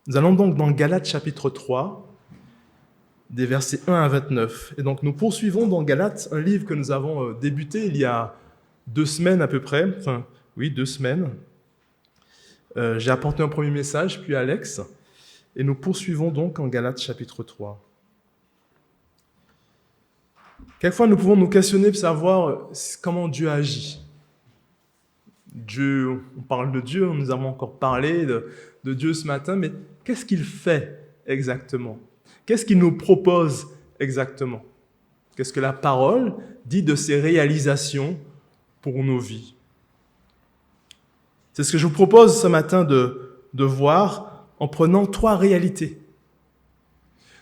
Nous allons donc dans Galates chapitre 3, des versets 1 à 29. Et donc nous poursuivons dans Galates un livre que nous avons débuté il y a 2 semaines à peu près. Enfin, oui, 2 semaines. J'ai apporté un premier message, puis Alex. Et nous poursuivons donc en Galates chapitre 3. Quelquefois, nous pouvons nous questionner pour savoir comment Dieu agit. Dieu, on parle de Dieu, nous avons encore parlé de Dieu ce matin, mais qu'est-ce qu'il fait exactement? Qu'est-ce qu'il nous propose exactement? Qu'est-ce que la parole dit de ses réalisations pour nos vies? C'est ce que je vous propose ce matin de voir en prenant 3 réalités.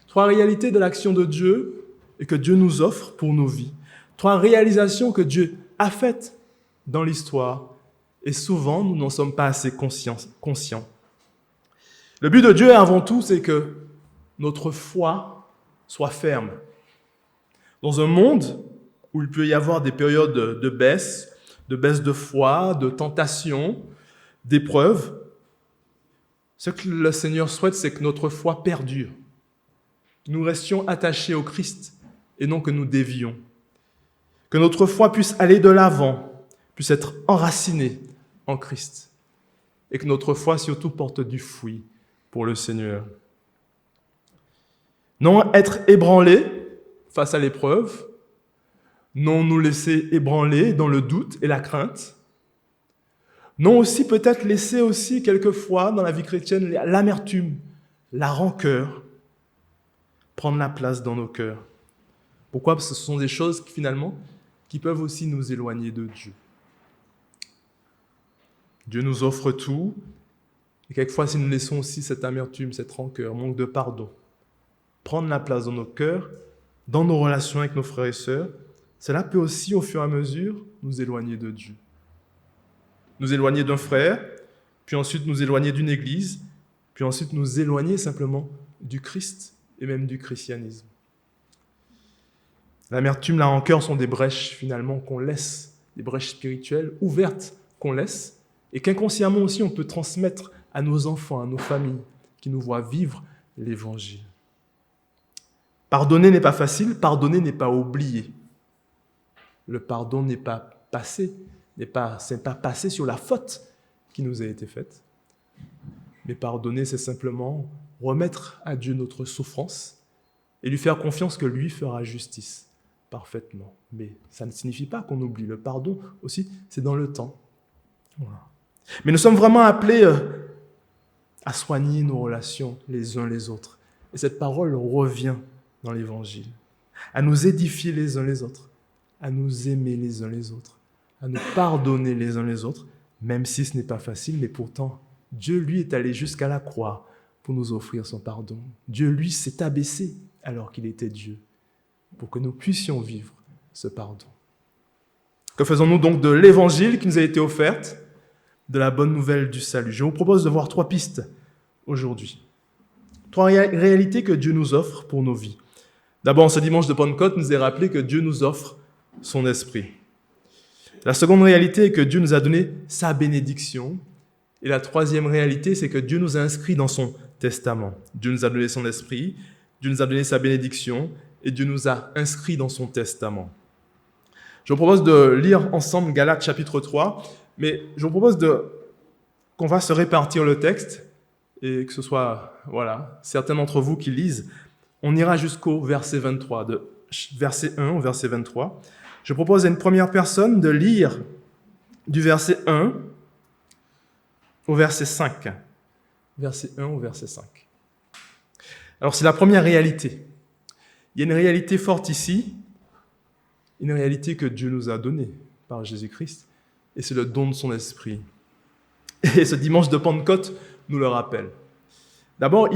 3 réalités de l'action de Dieu et que Dieu nous offre pour nos vies. 3 réalisations que Dieu a faites dans l'histoire et souvent nous n'en sommes pas assez conscients. Le but de Dieu avant tout, c'est que notre foi soit ferme. Dans un monde où il peut y avoir des périodes de baisse de foi, de tentation, d'épreuves, ce que le Seigneur souhaite, c'est que notre foi perdure. Que nous restions attachés au Christ et non que nous dévions. Que notre foi puisse aller de l'avant, puisse être enracinée en Christ. Et que notre foi surtout porte du fruit pour le Seigneur. Non être ébranlé face à l'épreuve, non nous laisser ébranler dans le doute et la crainte, non aussi peut-être laisser aussi quelquefois dans la vie chrétienne l'amertume, la rancœur prendre la place dans nos cœurs. Pourquoi? Parce que ce sont des choses finalement qui peuvent aussi nous éloigner de Dieu. Dieu nous offre tout, et quelquefois si nous laissons aussi cette amertume, cette rancœur, manque de pardon, prendre la place dans nos cœurs, dans nos relations avec nos frères et sœurs, cela peut aussi au fur et à mesure nous éloigner de Dieu. Nous éloigner d'un frère, puis ensuite nous éloigner d'une église, puis ensuite nous éloigner simplement du Christ et même du christianisme. L'amertume, la rancœur sont des brèches finalement qu'on laisse, des brèches spirituelles ouvertes qu'on laisse, et qu'inconsciemment aussi on peut transmettre à nos enfants, à nos familles, qui nous voient vivre l'Évangile. Pardonner n'est pas facile, pardonner n'est pas oublier. Le pardon n'est pas passé, c'est pas passer sur la faute qui nous a été faite. Mais pardonner, c'est simplement remettre à Dieu notre souffrance et lui faire confiance que lui fera justice parfaitement. Mais ça ne signifie pas qu'on oublie. Le pardon aussi, c'est dans le temps. Voilà. Mais nous sommes vraiment appelés à soigner nos relations les uns les autres. Et cette parole revient dans l'Évangile. À nous édifier les uns les autres, à nous aimer les uns les autres, à nous pardonner les uns les autres, même si ce n'est pas facile, mais pourtant, Dieu, lui, est allé jusqu'à la croix pour nous offrir son pardon. Dieu, lui, s'est abaissé alors qu'il était Dieu, pour que nous puissions vivre ce pardon. Que faisons-nous donc de l'Évangile qui nous a été offerte, de la bonne nouvelle du salut? Je vous propose de voir 3 pistes aujourd'hui. 3 réalités que Dieu nous offre pour nos vies. D'abord, ce dimanche de Pentecôte, nous est rappelé que Dieu nous offre son esprit. La seconde réalité est que Dieu nous a donné sa bénédiction. Et la troisième réalité, c'est que Dieu nous a inscrits dans son testament. Dieu nous a donné son esprit, Dieu nous a donné sa bénédiction, et Dieu nous a inscrits dans son testament. Je vous propose de lire ensemble Galates chapitre 3, mais je vous propose qu'on va se répartir le texte, et que ce soit certains d'entre vous qui lisent. On ira jusqu'au verset 23, de verset 1 au verset 23. Je propose à une première personne de lire du verset 1 au verset 5. Verset 1 au verset 5. Alors, c'est la première réalité. Il y a une réalité forte ici, une réalité que Dieu nous a donnée par Jésus-Christ, et c'est le don de son esprit. Et ce dimanche de Pentecôte nous le rappelle. D'abord,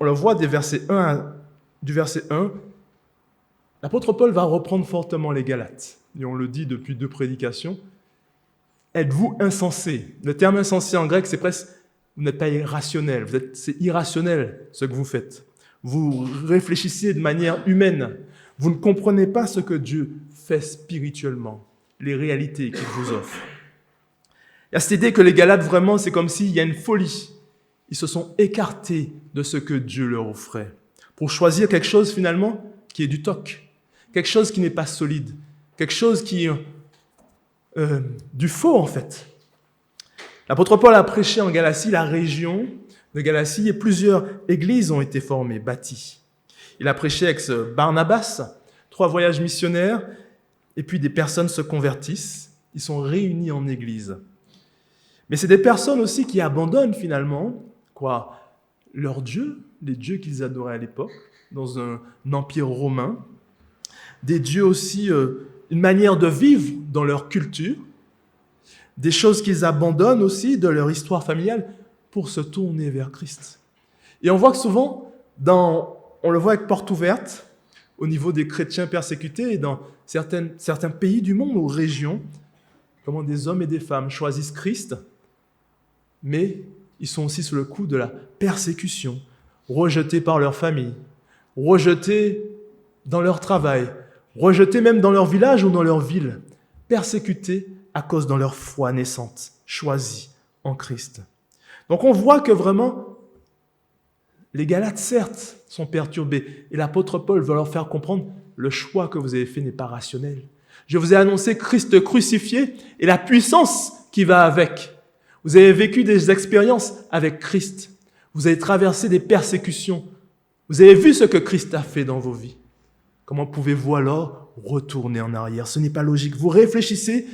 on le voit du verset 1, l'apôtre Paul va reprendre fortement les Galates. Et on le dit depuis 2 prédications. Êtes-vous insensés? Le terme insensé en grec, c'est presque, vous n'êtes pas irrationnel. C'est irrationnel ce que vous faites. Vous réfléchissez de manière humaine. Vous ne comprenez pas ce que Dieu fait spirituellement, les réalités qu'il vous offre. Il y a cette idée que les Galates, vraiment, c'est comme s'il y a une folie. Ils se sont écartés de ce que Dieu leur offrait pour choisir quelque chose finalement qui est du toc, quelque chose qui n'est pas solide, quelque chose qui est du faux en fait. L'apôtre Paul a prêché en Galatie, la région de Galatie, et plusieurs églises ont été formées, bâties. Il a prêché avec Barnabas, 3 voyages missionnaires, et puis des personnes se convertissent. Ils sont réunis en église. Mais c'est des personnes aussi qui abandonnent finalement leur Dieu, les dieux qu'ils adoraient à l'époque, dans un empire romain, des dieux aussi, une manière de vivre dans leur culture, des choses qu'ils abandonnent aussi de leur histoire familiale pour se tourner vers Christ. Et on voit que souvent, on le voit avec porte ouverte, au niveau des chrétiens persécutés et dans certains pays du monde ou régions, comment des hommes et des femmes choisissent Christ, mais ils sont aussi sous le coup de la persécution, rejetés par leur famille, rejetés dans leur travail, rejetés même dans leur village ou dans leur ville, persécutés à cause de leur foi naissante, choisie en Christ. Donc on voit que vraiment, les Galates, certes, sont perturbés. Et l'apôtre Paul veut leur faire comprendre, le choix que vous avez fait n'est pas rationnel. Je vous ai annoncé Christ crucifié et la puissance qui va avec. Vous avez vécu des expériences avec Christ. Vous avez traversé des persécutions. Vous avez vu ce que Christ a fait dans vos vies. Comment pouvez-vous alors retourner en arrière? Ce n'est pas logique. Vous réfléchissez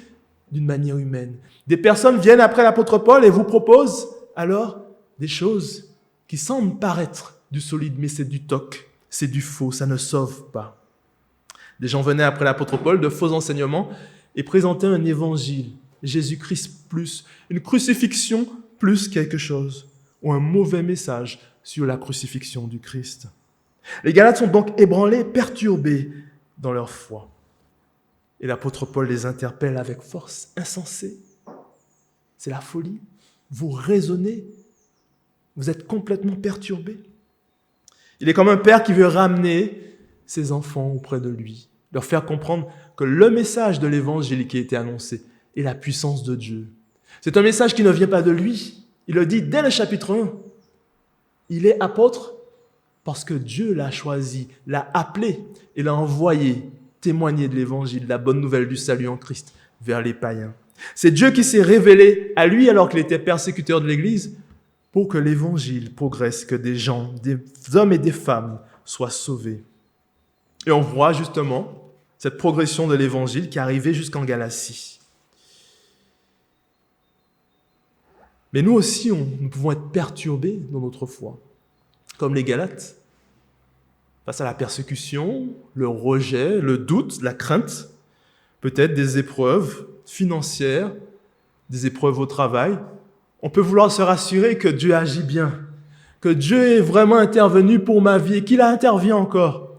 d'une manière humaine. Des personnes viennent après l'apôtre Paul et vous proposent alors des choses qui semblent paraître du solide, mais c'est du toc, c'est du faux, ça ne sauve pas. Des gens venaient après l'apôtre Paul de faux enseignements et présentaient un évangile, Jésus-Christ plus, une crucifixion plus quelque chose, ou un mauvais message sur la crucifixion du Christ. Les Galates sont donc ébranlés, perturbés dans leur foi. Et l'apôtre Paul les interpelle avec force, insensé. C'est la folie. Vous raisonnez. Vous êtes complètement perturbés. Il est comme un père qui veut ramener ses enfants auprès de lui, leur faire comprendre que le message de l'évangile qui a été annoncé est la puissance de Dieu. C'est un message qui ne vient pas de lui. Il le dit dès le chapitre 1. Il est apôtre parce que Dieu l'a choisi, l'a appelé et l'a envoyé témoigner de l'évangile, la bonne nouvelle du salut en Christ vers les païens. C'est Dieu qui s'est révélé à lui alors qu'il était persécuteur de l'Église pour que l'évangile progresse, que des gens, des hommes et des femmes soient sauvés. Et on voit justement cette progression de l'évangile qui arrivait jusqu'en Galatie. Mais nous aussi, nous pouvons être perturbés dans notre foi, comme les Galates, face à la persécution, le rejet, le doute, la crainte, peut-être des épreuves financières, des épreuves au travail. On peut vouloir se rassurer que Dieu agit bien, que Dieu est vraiment intervenu pour ma vie et qu'il intervient encore.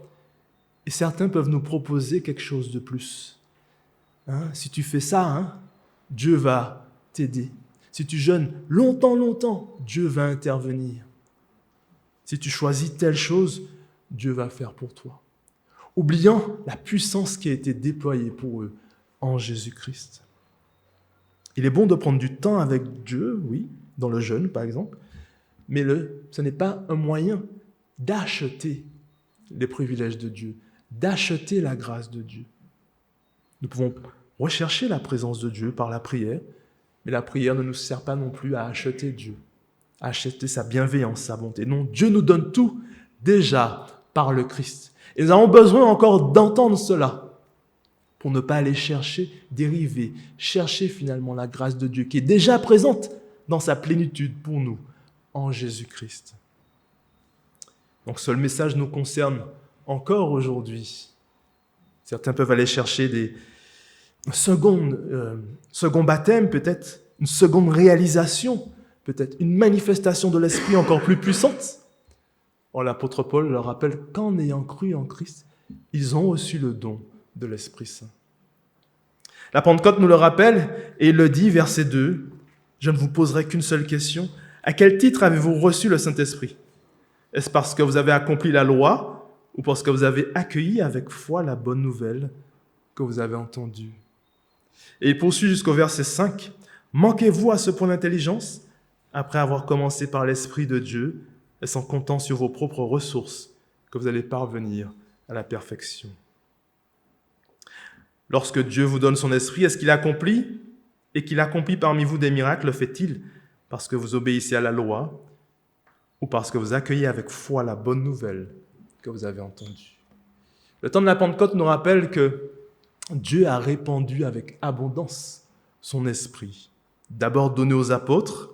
Et certains peuvent nous proposer quelque chose de plus. Si tu fais ça, Dieu va t'aider. Si tu jeûnes longtemps, Dieu va intervenir. Si tu choisis telle chose, Dieu va faire pour toi. Oubliant la puissance qui a été déployée pour eux en Jésus-Christ. Il est bon de prendre du temps avec Dieu, oui, dans le jeûne par exemple, mais ce n'est pas un moyen d'acheter les privilèges de Dieu, d'acheter la grâce de Dieu. Nous pouvons rechercher la présence de Dieu par la prière, mais la prière ne nous sert pas non plus à acheter Dieu, à acheter sa bienveillance, sa bonté. Non, Dieu nous donne tout déjà par le Christ. Et nous avons besoin encore d'entendre cela pour ne pas aller dériver, chercher finalement la grâce de Dieu qui est déjà présente dans sa plénitude pour nous en Jésus-Christ. Donc ce message nous concerne encore aujourd'hui. Certains peuvent aller chercher un second baptême peut-être, une seconde réalisation, peut-être une manifestation de l'Esprit encore plus puissante. Or, l'apôtre Paul leur rappelle qu'en ayant cru en Christ, ils ont reçu le don de l'Esprit Saint. La Pentecôte nous le rappelle et il le dit, verset 2, « Je ne vous poserai qu'une seule question. À quel titre avez-vous reçu le Saint-Esprit? Est-ce parce que vous avez accompli la loi ou parce que vous avez accueilli avec foi la bonne nouvelle que vous avez entendue? » Et il poursuit jusqu'au verset 5. « Manquez-vous à ce point d'intelligence? après avoir commencé par l'Esprit de Dieu, est-ce en comptant sur vos propres ressources que vous allez parvenir à la perfection. Lorsque Dieu vous donne son esprit, est-ce qu'il accomplit et qu'il accomplit parmi vous des miracles, le fait-il parce que vous obéissez à la loi ou parce que vous accueillez avec foi la bonne nouvelle que vous avez entendue? Le temps de la Pentecôte nous rappelle que Dieu a répandu avec abondance son esprit. D'abord donné aux apôtres,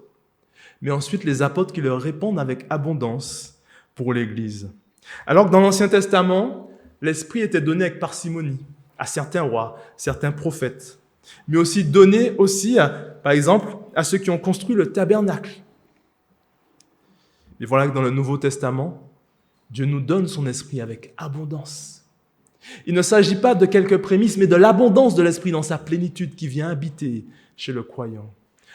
mais ensuite les apôtres qui le répandent avec abondance pour l'Église. Alors que dans l'Ancien Testament, l'esprit était donné avec parcimonie à certains rois, certains prophètes, mais aussi donné aussi, par exemple, à ceux qui ont construit le tabernacle. Et voilà que dans le Nouveau Testament, Dieu nous donne son esprit avec abondance. Il ne s'agit pas de quelques prémices, mais de l'abondance de l'esprit dans sa plénitude qui vient habiter chez le croyant,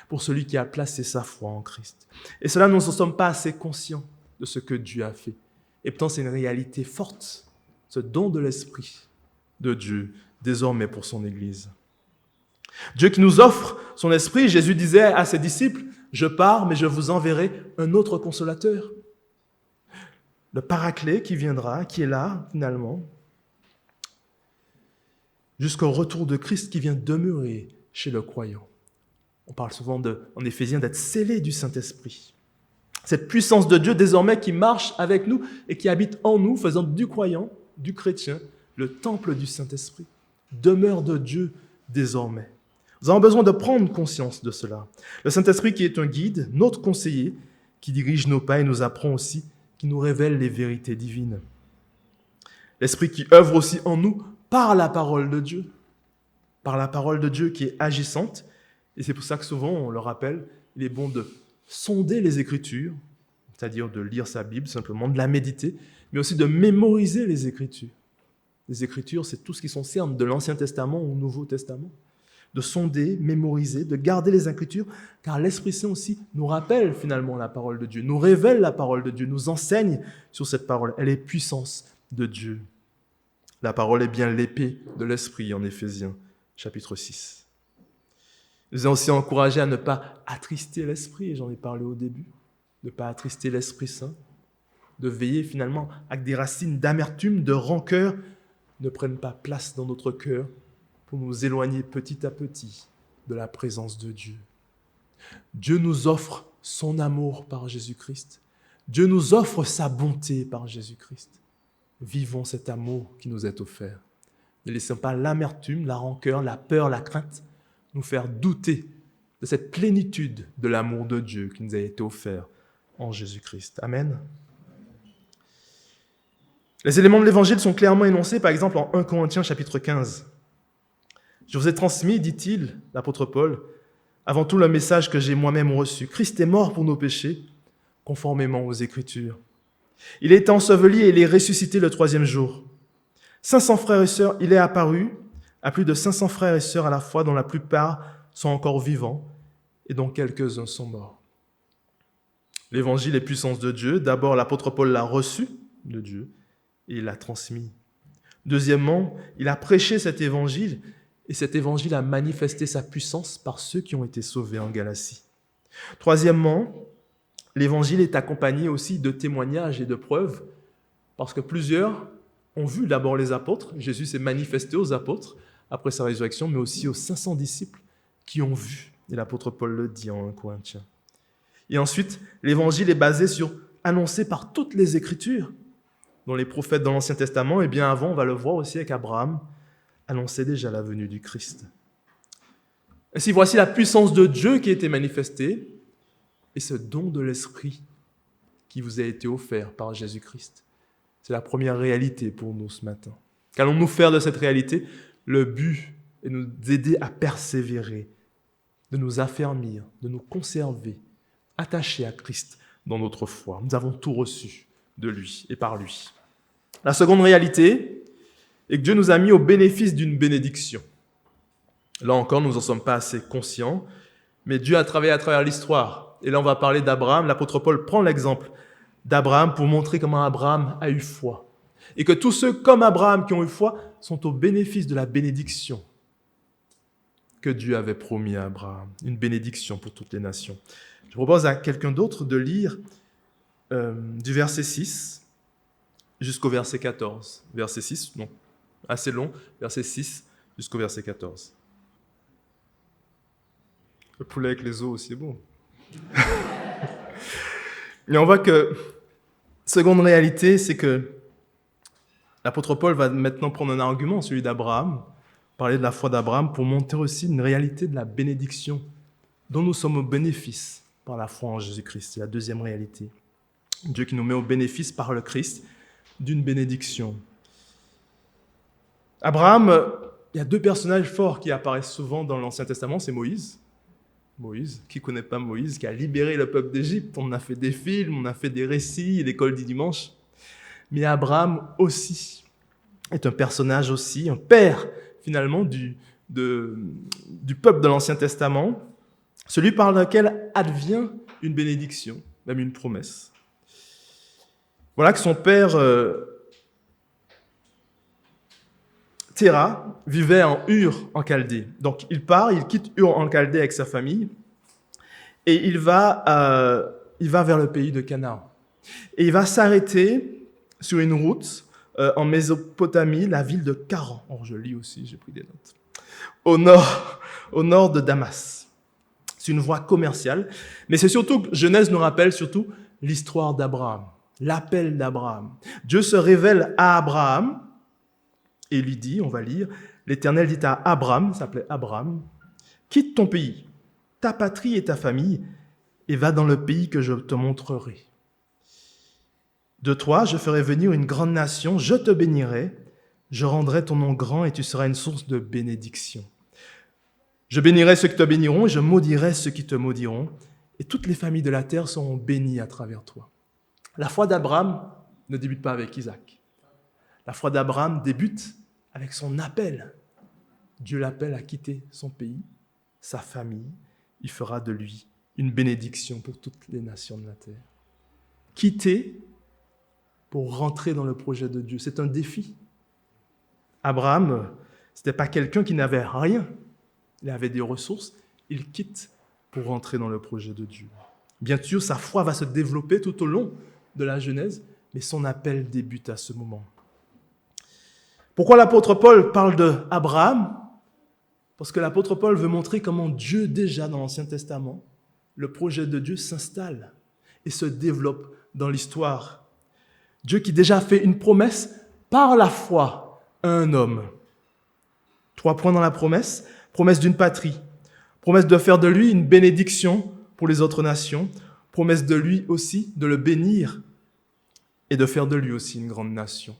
pour celui qui a placé sa foi en Christ. Et cela, nous ne sommes pas assez conscients de ce que Dieu a fait. Et pourtant, c'est une réalité forte, ce don de l'esprit de Dieu, désormais pour son Église. Dieu qui nous offre son esprit, Jésus disait à ses disciples, « Je pars, mais je vous enverrai un autre consolateur. » Le Paraclet qui viendra, qui est là, finalement, jusqu'au retour de Christ qui vient demeurer chez le croyant. On parle souvent, en Éphésiens, d'être scellé du Saint-Esprit. Cette puissance de Dieu désormais qui marche avec nous et qui habite en nous, faisant du croyant, du chrétien, le temple du Saint-Esprit, demeure de Dieu désormais. Nous avons besoin de prendre conscience de cela. Le Saint-Esprit qui est un guide, notre conseiller, qui dirige nos pas et nous apprend aussi, qui nous révèle les vérités divines. L'Esprit qui œuvre aussi en nous par la parole de Dieu. Par la parole de Dieu qui est agissante. Et c'est pour ça que souvent, on le rappelle, il est bon de sonder les Écritures, c'est-à-dire de lire sa Bible, simplement de la méditer, mais aussi de mémoriser les Écritures. Les Écritures, c'est tout ce qui concerne de l'Ancien Testament au Nouveau Testament. De sonder, mémoriser, de garder les Écritures, car l'Esprit Saint aussi nous rappelle finalement la parole de Dieu, nous révèle la parole de Dieu, nous enseigne sur cette parole. Elle est puissance de Dieu. La parole est bien l'épée de l'Esprit en Éphésiens, chapitre 6. Il nous a aussi encouragé à ne pas attrister l'Esprit, et j'en ai parlé au début, de ne pas attrister l'Esprit Saint, de veiller finalement à que des racines d'amertume, de rancœur ne prennent pas place dans notre cœur pour nous éloigner petit à petit de la présence de Dieu. Dieu nous offre son amour par Jésus-Christ. Dieu nous offre sa bonté par Jésus-Christ. Vivons cet amour qui nous est offert. Ne laissons pas l'amertume, la rancœur, la peur, la crainte nous faire douter de cette plénitude de l'amour de Dieu qui nous a été offert en Jésus-Christ. Amen. Les éléments de l'Évangile sont clairement énoncés, par exemple en 1 Corinthiens chapitre 15. « Je vous ai transmis, dit-il, l'apôtre Paul, avant tout le message que j'ai moi-même reçu. Christ est mort pour nos péchés, conformément aux Écritures. Il a été enseveli et il est ressuscité le 3e jour. 500 frères et sœurs, il est apparu à plus de 500 frères et sœurs à la fois, dont la plupart sont encore vivants et dont quelques-uns sont morts. » L'Évangile est puissance de Dieu. D'abord, l'apôtre Paul l'a reçu de Dieu et il l'a transmis. Deuxièmement, il a prêché cet Évangile et cet Évangile a manifesté sa puissance par ceux qui ont été sauvés en Galatie. Troisièmement, l'Évangile est accompagné aussi de témoignages et de preuves parce que plusieurs ont vu d'abord les apôtres. Jésus s'est manifesté aux apôtres après sa résurrection, mais aussi aux 500 disciples qui ont vu. Et l'apôtre Paul le dit en 1 Corinthiens. Et ensuite, l'Évangile est basé sur, annoncé par toutes les Écritures, dont les prophètes dans l'Ancien Testament, et bien avant, on va le voir aussi avec Abraham, annonçait déjà la venue du Christ. Ainsi, voici la puissance de Dieu qui a été manifestée, et ce don de l'Esprit qui vous a été offert par Jésus-Christ. C'est la première réalité pour nous ce matin. Qu'allons-nous faire de cette réalité? Le but est de nous aider à persévérer, de nous affermir, de nous conserver, attachés à Christ dans notre foi. Nous avons tout reçu de lui et par lui. La seconde réalité est que Dieu nous a mis au bénéfice d'une bénédiction. Là encore, nous n'en sommes pas assez conscients, mais Dieu a travaillé à travers l'histoire. Et là, on va parler d'Abraham. L'apôtre Paul prend l'exemple d'Abraham pour montrer comment Abraham a eu foi. Et que tous ceux comme Abraham qui ont eu foi sont au bénéfice de la bénédiction que Dieu avait promis à Abraham. Une bénédiction pour toutes les nations. Je propose à quelqu'un d'autre de lire du verset 6 jusqu'au verset 14. Verset 6, non, assez long, verset 6 jusqu'au verset 14. Le poulet avec les os aussi, bon. Mais on voit que, seconde réalité, c'est que l'apôtre Paul va maintenant prendre un argument, celui d'Abraham, parler de la foi d'Abraham, pour montrer aussi une réalité de la bénédiction dont nous sommes au bénéfice par la foi en Jésus-Christ. C'est la deuxième réalité. Dieu qui nous met au bénéfice par le Christ d'une bénédiction. Abraham, il y a deux personnages forts qui apparaissent souvent dans l'Ancien Testament, c'est Moïse. Moïse, qui ne connaît pas Moïse, qui a libéré le peuple d'Égypte. On a fait des films, on a fait des récits, l'école du dimanche. Mais Abraham aussi est un personnage aussi, un père finalement du peuple de l'Ancien Testament, celui par lequel advient une bénédiction, même une promesse. Voilà que son père Téra vivait en Ur en Chaldée. Donc il part, il quitte Ur en Chaldée avec sa famille et il va vers le pays de Canaan. Et il va s'arrêter sur une route en Mésopotamie, la ville de Charan. Oh, je lis aussi, j'ai pris des notes. Au nord de Damas. C'est une voie commerciale, mais c'est surtout, Genèse nous rappelle surtout l'histoire d'Abraham, l'appel d'Abraham. Dieu se révèle à Abraham et lui dit, on va lire, l'Éternel dit à Abraham, il s'appelait Abraham, quitte ton pays, ta patrie et ta famille, et va dans le pays que je te montrerai. De toi, je ferai venir une grande nation, je te bénirai, je rendrai ton nom grand et tu seras une source de bénédiction. Je bénirai ceux qui te béniront et je maudirai ceux qui te maudiront, et toutes les familles de la terre seront bénies à travers toi. La foi d'Abraham ne débute pas avec Isaac. La foi d'Abraham débute avec son appel. Dieu l'appelle à quitter son pays, sa famille. Il fera de lui une bénédiction pour toutes les nations de la terre. Quitter pour rentrer dans le projet de Dieu, c'est un défi. Abraham, ce n'était pas quelqu'un qui n'avait rien. Il avait des ressources. Il quitte pour rentrer dans le projet de Dieu. Bien sûr, sa foi va se développer tout au long de la Genèse, mais son appel débute à ce moment. Pourquoi l'apôtre Paul parle d'Abraham ? Parce que l'apôtre Paul veut montrer comment Dieu, déjà dans l'Ancien Testament, le projet de Dieu s'installe et se développe dans l'histoire. Dieu qui déjà fait une promesse par la foi à un homme. 3 points dans la promesse. Promesse d'une patrie. Promesse de faire de lui une bénédiction pour les autres nations. Promesse de lui aussi de le bénir et de faire de lui aussi une grande nation.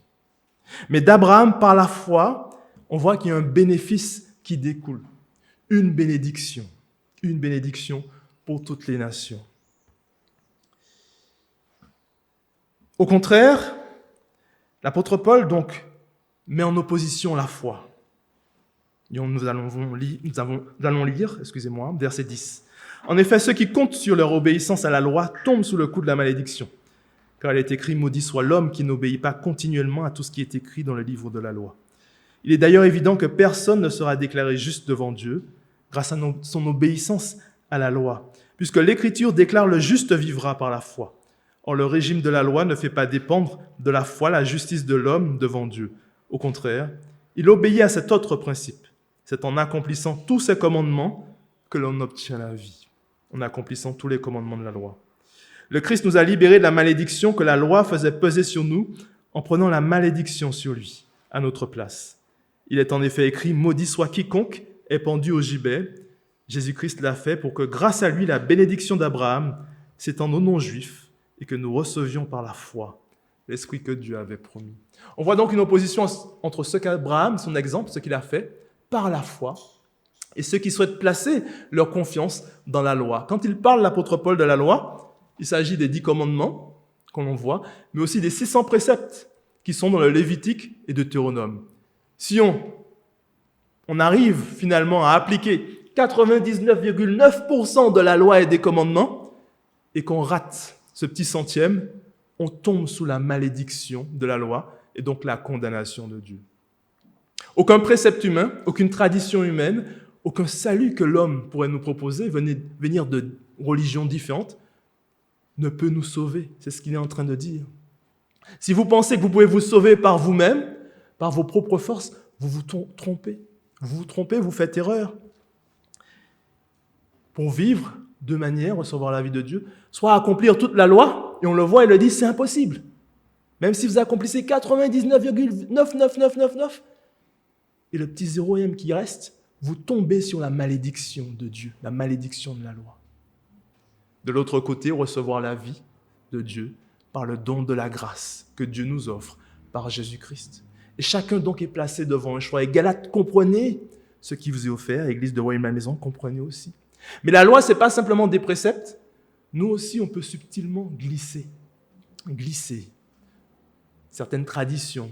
Mais d'Abraham, par la foi, on voit qu'il y a un bénéfice qui découle. Une bénédiction pour toutes les nations. Au contraire, l'apôtre Paul donc met en opposition la foi. Nous allons lire, verset 10. En effet, ceux qui comptent sur leur obéissance à la loi tombent sous le coup de la malédiction. Car il est écrit, maudit soit l'homme qui n'obéit pas continuellement à tout ce qui est écrit dans le livre de la loi. Il est d'ailleurs évident que personne ne sera déclaré juste devant Dieu grâce à son obéissance à la loi, puisque l'Écriture déclare le juste vivra par la foi. Or, le régime de la loi ne fait pas dépendre de la foi la justice de l'homme devant Dieu. Au contraire, il obéit à cet autre principe. C'est en accomplissant tous ces commandements que l'on obtient la vie. En accomplissant tous les commandements de la loi. Le Christ nous a libérés de la malédiction que la loi faisait peser sur nous en prenant la malédiction sur lui, à notre place. Il est en effet écrit « Maudit soit quiconque est pendu au gibet ». Jésus-Christ l'a fait pour que grâce à lui, la bénédiction d'Abraham s'étende aux non-juifs et que nous recevions par la foi l'esprit que Dieu avait promis. On voit donc une opposition entre ce qu'Abraham, son exemple, ce qu'il a fait par la foi, et ceux qui souhaitent placer leur confiance dans la loi. Quand il parle, l'apôtre Paul, de la loi, il s'agit des 10 commandements qu'on voit, mais aussi des 600 préceptes qui sont dans le Lévitique et Deutéronome. Si on arrive finalement à appliquer 99,9% de la loi et des commandements et qu'on rate ce petit centième, on tombe sous la malédiction de la loi et donc la condamnation de Dieu. Aucun précepte humain, aucune tradition humaine, aucun salut que l'homme pourrait nous proposer venir de religions différentes, ne peut nous sauver. C'est ce qu'il est en train de dire. Si vous pensez que vous pouvez vous sauver par vous-même, par vos propres forces, vous vous trompez. Vous vous trompez, vous faites erreur. Pour vivre de manière, recevoir la vie de Dieu, soit accomplir toute la loi, et on le voit, il le dit, c'est impossible. Même si vous accomplissez 99,99999, et le petit zéroème qui reste, vous tombez sur la malédiction de Dieu, la malédiction de la loi. De l'autre côté, recevoir la vie de Dieu par le don de la grâce que Dieu nous offre par Jésus-Christ. Et chacun donc est placé devant un choix. Et Galates, comprenez ce qui vous est offert. Église de Royaume de la Maison, comprenez aussi. Mais la loi, ce n'est pas simplement des préceptes. Nous aussi, on peut subtilement glisser. Certaines traditions,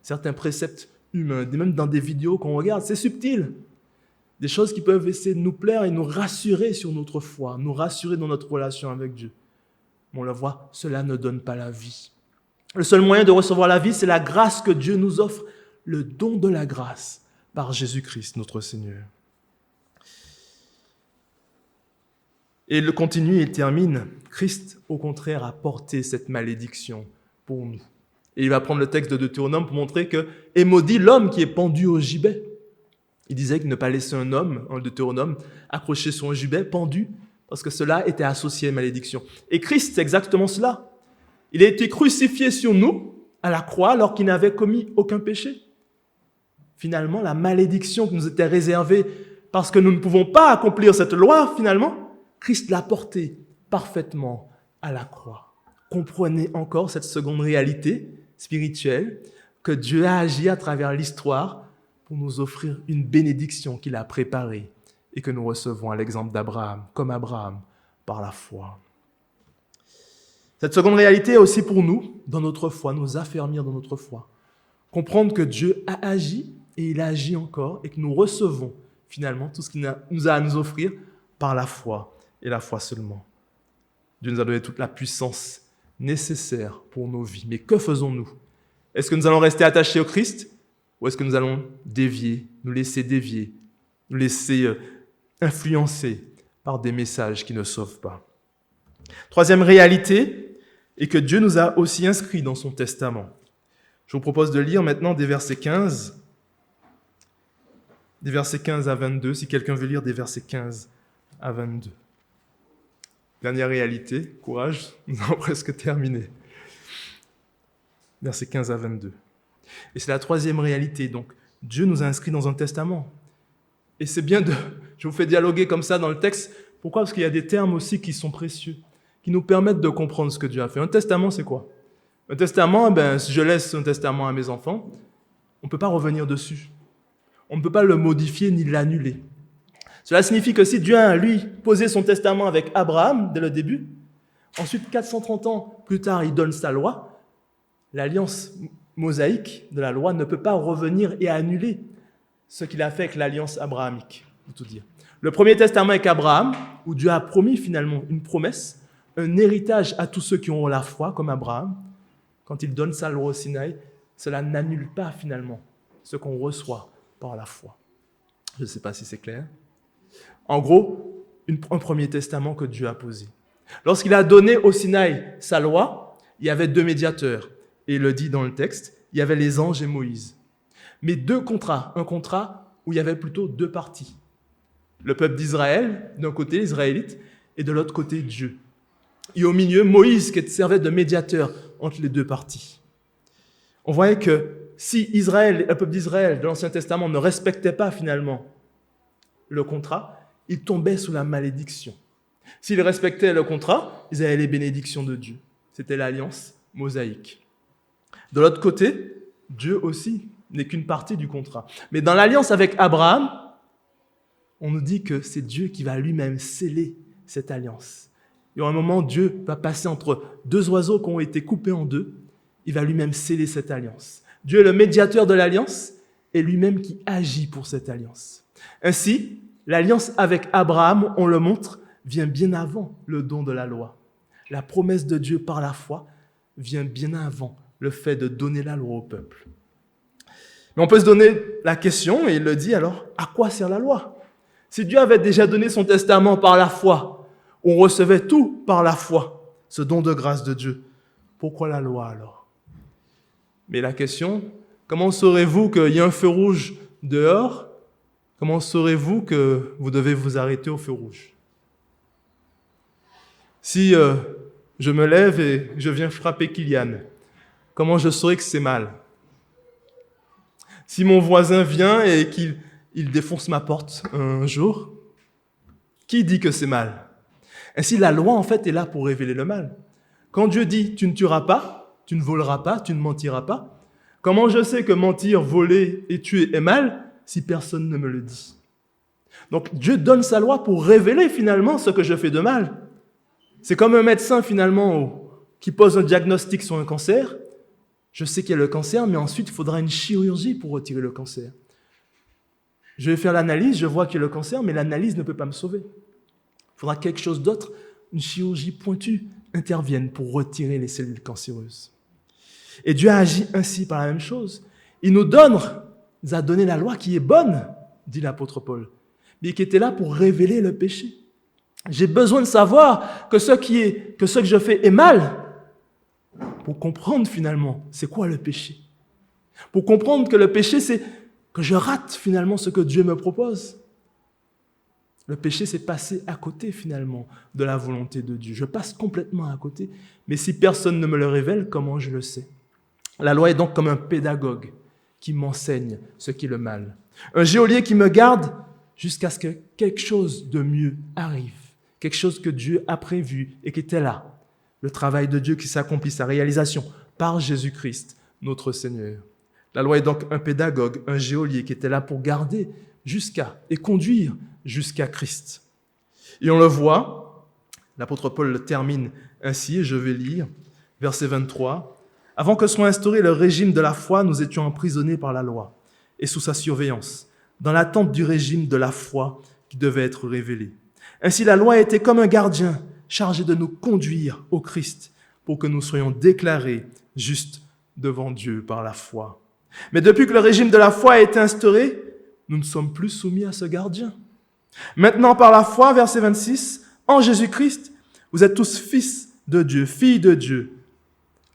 certains préceptes humains, même dans des vidéos qu'on regarde, c'est subtil. Des choses qui peuvent essayer de nous plaire et nous rassurer sur notre foi, nous rassurer dans notre relation avec Dieu. Mais on le voit, cela ne donne pas la vie. Le seul moyen de recevoir la vie, c'est la grâce que Dieu nous offre, le don de la grâce par Jésus-Christ, notre Seigneur. Et il continue et termine. Christ, au contraire, a porté cette malédiction pour nous. Et il va prendre le texte de Deutéronome pour montrer que « est maudit l'homme qui est pendu au gibet ». Il disait qu'il ne pas laisser un homme, en Deutéronome, accrocher son gibet pendu, parce que cela était associé à une malédiction. Et Christ, c'est exactement cela. Il a été crucifié sur nous, à la croix, alors qu'il n'avait commis aucun péché. Finalement, la malédiction qui nous était réservée, parce que nous ne pouvons pas accomplir cette loi, finalement, Christ l'a portée parfaitement à la croix. Comprenez encore cette seconde réalité spirituelle, que Dieu a agi à travers l'histoire pour nous offrir une bénédiction qu'il a préparée et que nous recevons à l'exemple d'Abraham, comme Abraham, par la foi. Cette seconde réalité est aussi pour nous, dans notre foi, nous affermir dans notre foi. Comprendre que Dieu a agi et il agit encore et que nous recevons finalement tout ce qu'il nous a à nous offrir par la foi et la foi seulement. Dieu nous a donné toute la puissance nécessaire pour nos vies. Mais que faisons-nous? Est-ce que nous allons rester attachés au Christ ou est-ce que nous allons dévier, nous laisser influencer par des messages qui ne sauvent pas? Troisième réalité est que Dieu nous a aussi inscrits dans son testament. Je vous propose de lire maintenant des versets 15 à 22, si quelqu'un veut lire des versets 15 à 22. Dernière réalité, courage, nous avons presque terminé. Versets 15 à 22. Et c'est la troisième réalité, donc Dieu nous a inscrits dans un testament. Et c'est bien je vous fais dialoguer comme ça dans le texte. Pourquoi? Parce qu'il y a des termes aussi qui sont précieux, qui nous permettent de comprendre ce que Dieu a fait. Un testament, c'est quoi? Un testament, si je laisse un testament à mes enfants, on ne peut pas revenir dessus. On ne peut pas le modifier ni l'annuler. Cela signifie que si Dieu a, lui, posé son testament avec Abraham dès le début, ensuite, 430 ans plus tard, il donne sa loi, l'alliance mosaïque de la loi ne peut pas revenir et annuler ce qu'il a fait avec l'alliance abrahamique, pour tout dire. Le premier testament avec Abraham, où Dieu a promis finalement une promesse, un héritage à tous ceux qui ont la foi, comme Abraham, quand il donne sa loi au Sinaï, cela n'annule pas finalement ce qu'on reçoit par la foi. Je ne sais pas si c'est clair. En gros, un premier testament que Dieu a posé. Lorsqu'il a donné au Sinaï sa loi, il y avait 2 médiateurs. Et il le dit dans le texte, il y avait les anges et Moïse. Mais 2 contrats, un contrat où il y avait plutôt 2 parties. Le peuple d'Israël, d'un côté, les Israélites, et de l'autre côté, Dieu. Et au milieu, Moïse, qui servait de médiateur entre les 2 parties. On voyait que si le peuple d'Israël de l'Ancien Testament ne respectait pas finalement le contrat, ils tombaient sous la malédiction. S'ils respectaient le contrat, ils avaient les bénédictions de Dieu. C'était l'alliance mosaïque. De l'autre côté, Dieu aussi n'est qu'une partie du contrat. Mais dans l'alliance avec Abraham, on nous dit que c'est Dieu qui va lui-même sceller cette alliance. Et à un moment, Dieu va passer entre 2 oiseaux qui ont été coupés en 2. Il va lui-même sceller cette alliance. Dieu est le médiateur de l'alliance et lui-même qui agit pour cette alliance. Ainsi, l'alliance avec Abraham, on le montre, vient bien avant le don de la loi. La promesse de Dieu par la foi vient bien avant le fait de donner la loi au peuple. Mais on peut se donner la question, et il le dit alors, à quoi sert la loi? Si Dieu avait déjà donné son testament par la foi, On recevait tout par la foi, ce don de grâce de Dieu. Pourquoi la loi alors? Mais la question, comment saurez-vous qu'il y a un feu rouge dehors? Comment saurez-vous que vous devez vous arrêter au feu rouge? Si je me lève et je viens frapper Kylian, comment je saurai que c'est mal? Si mon voisin vient et qu'il défonce ma porte un jour, qui dit que c'est mal? Ainsi, la loi, en fait, est là pour révéler le mal. Quand Dieu dit « tu ne tueras pas, tu ne voleras pas, tu ne mentiras pas », comment je sais que mentir, voler et tuer est mal si personne ne me le dit? Donc, Dieu donne sa loi pour révéler finalement ce que je fais de mal. C'est comme un médecin finalement qui pose un diagnostic sur un cancer. Je sais qu'il y a le cancer, mais ensuite, il faudra une chirurgie pour retirer le cancer. Je vais faire l'analyse, je vois qu'il y a le cancer, mais l'analyse ne peut pas me sauver. Il faudra quelque chose d'autre, une chirurgie pointue, intervienne pour retirer les cellules cancéreuses. Et Dieu a agi ainsi par la même chose. Il nous a donné la loi qui est bonne, dit l'apôtre Paul, mais qui était là pour révéler le péché. J'ai besoin de savoir que ce que je fais est mal, pour comprendre finalement c'est quoi le péché. Pour comprendre que le péché, c'est que je rate finalement ce que Dieu me propose. Le péché, c'est passer à côté finalement de la volonté de Dieu. Je passe complètement à côté, mais si personne ne me le révèle, comment je le sais? La loi est donc comme un pédagogue qui m'enseigne ce qui est le mal. Un geôlier qui me garde jusqu'à ce que quelque chose de mieux arrive. Quelque chose que Dieu a prévu et qui était là. Le travail de Dieu qui s'accomplit, sa réalisation par Jésus-Christ, notre Seigneur. La loi est donc un pédagogue, un geôlier qui était là pour garder et conduire jusqu'à Christ. Et on le voit, l'apôtre Paul le termine ainsi, et je vais lire, verset 23. « Avant que soit instauré le régime de la foi, nous étions emprisonnés par la loi et sous sa surveillance, dans l'attente du régime de la foi qui devait être révélé. Ainsi, la loi était comme un gardien chargé de nous conduire au Christ pour que nous soyons déclarés justes devant Dieu par la foi. Mais depuis que le régime de la foi a été instauré, nous ne sommes plus soumis à ce gardien. Maintenant, par la foi, verset 26, en Jésus-Christ, vous êtes tous fils de Dieu, filles de Dieu.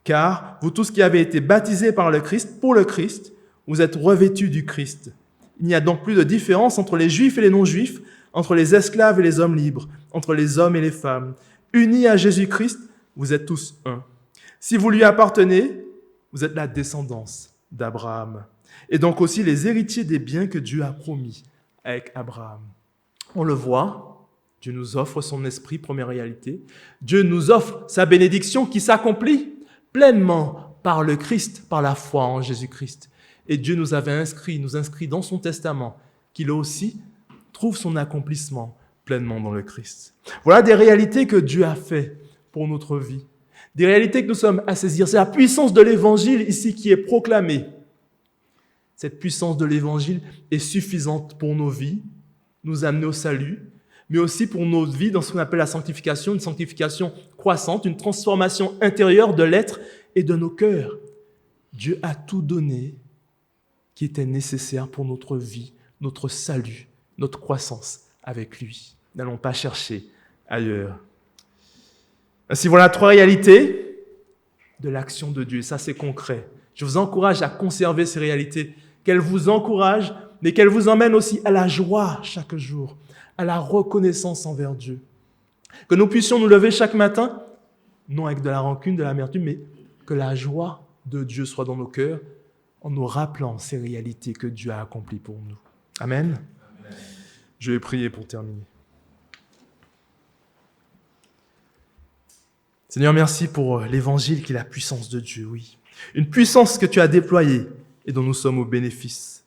Car vous tous qui avez été baptisés par le Christ, pour le Christ, vous êtes revêtus du Christ. Il n'y a donc plus de différence entre les Juifs et les non-Juifs, entre les esclaves et les hommes libres, entre les hommes et les femmes. Unis à Jésus-Christ, vous êtes tous un. Si vous lui appartenez, vous êtes la descendance d'Abraham. Et donc aussi les héritiers des biens que Dieu a promis avec Abraham. On le voit, Dieu nous offre son esprit, première réalité. Dieu nous offre sa bénédiction qui s'accomplit pleinement par le Christ, par la foi en Jésus-Christ. Et Dieu nous inscrit dans son testament, qu'il aussi trouve son accomplissement pleinement dans le Christ. Voilà des réalités que Dieu a fait pour notre vie. Des réalités que nous sommes à saisir. C'est la puissance de l'Évangile ici qui est proclamée. Cette puissance de l'Évangile est suffisante pour nos vies, nous amener au salut, mais aussi pour nos vies dans ce qu'on appelle la sanctification, une sanctification croissante, une transformation intérieure de l'être et de nos cœurs. Dieu a tout donné qui était nécessaire pour notre vie, notre salut, notre croissance avec lui. N'allons pas chercher ailleurs. Ainsi, voilà 3 réalités de l'action de Dieu. Ça, c'est concret. Je vous encourage à conserver ces réalités, qu'elles vous encouragent, mais qu'elles vous emmènent aussi à la joie chaque jour, à la reconnaissance envers Dieu. Que nous puissions nous lever chaque matin, non avec de la rancune, de l'amertume, mais que la joie de Dieu soit dans nos cœurs, en nous rappelant ces réalités que Dieu a accomplies pour nous. Amen. Amen. Je vais prier pour terminer. Seigneur, merci pour l'Évangile qui est la puissance de Dieu, oui. Une puissance que tu as déployée et dont nous sommes au bénéfice.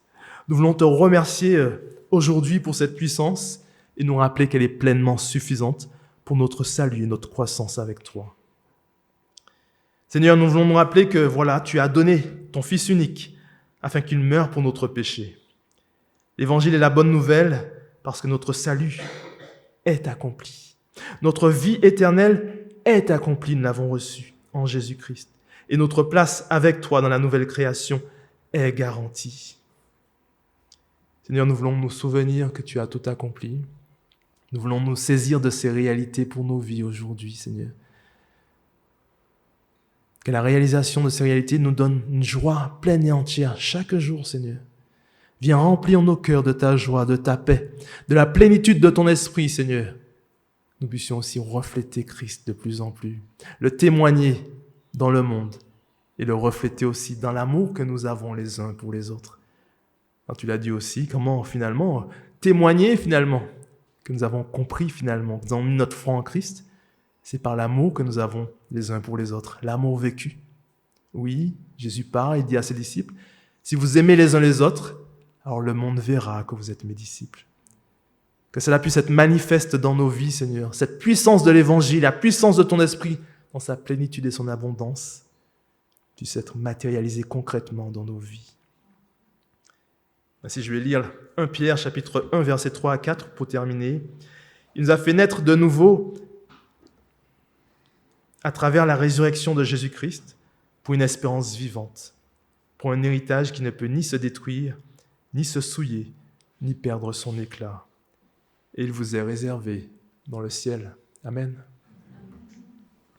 Nous voulons te remercier aujourd'hui pour cette puissance et nous rappeler qu'elle est pleinement suffisante pour notre salut et notre croissance avec toi. Seigneur, nous voulons nous rappeler que voilà, tu as donné ton Fils unique afin qu'il meure pour notre péché. L'Évangile est la bonne nouvelle parce que notre salut est accompli. Notre vie éternelle est accomplie, nous l'avons reçue en Jésus-Christ. Et notre place avec toi dans la nouvelle création est garantie. Seigneur, nous voulons nous souvenir que tu as tout accompli. Nous voulons nous saisir de ces réalités pour nos vies aujourd'hui, Seigneur. Que la réalisation de ces réalités nous donne une joie pleine et entière chaque jour, Seigneur. Viens remplir nos cœurs de ta joie, de ta paix, de la plénitude de ton esprit, Seigneur. Nous puissions aussi refléter Christ de plus en plus, le témoigner dans le monde et le refléter aussi dans l'amour que nous avons les uns pour les autres. Alors, tu l'as dit aussi, comment finalement témoigner finalement que nous avons compris finalement, que nous avons mis notre foi en Christ, c'est par l'amour que nous avons les uns pour les autres, l'amour vécu. Oui, Jésus parle, il dit à ses disciples, si vous aimez les uns les autres, alors le monde verra que vous êtes mes disciples. Que cela puisse être manifeste dans nos vies, Seigneur. Cette puissance de l'Évangile, la puissance de ton esprit, dans sa plénitude et son abondance, puisse être matérialisée concrètement dans nos vies. Ainsi, je vais lire 1 Pierre, chapitre 1, versets 3 à 4, pour terminer. Il nous a fait naître de nouveau à travers la résurrection de Jésus-Christ pour une espérance vivante, pour un héritage qui ne peut ni se détruire, ni se souiller, ni perdre son éclat. Et il vous est réservé dans le ciel. Amen.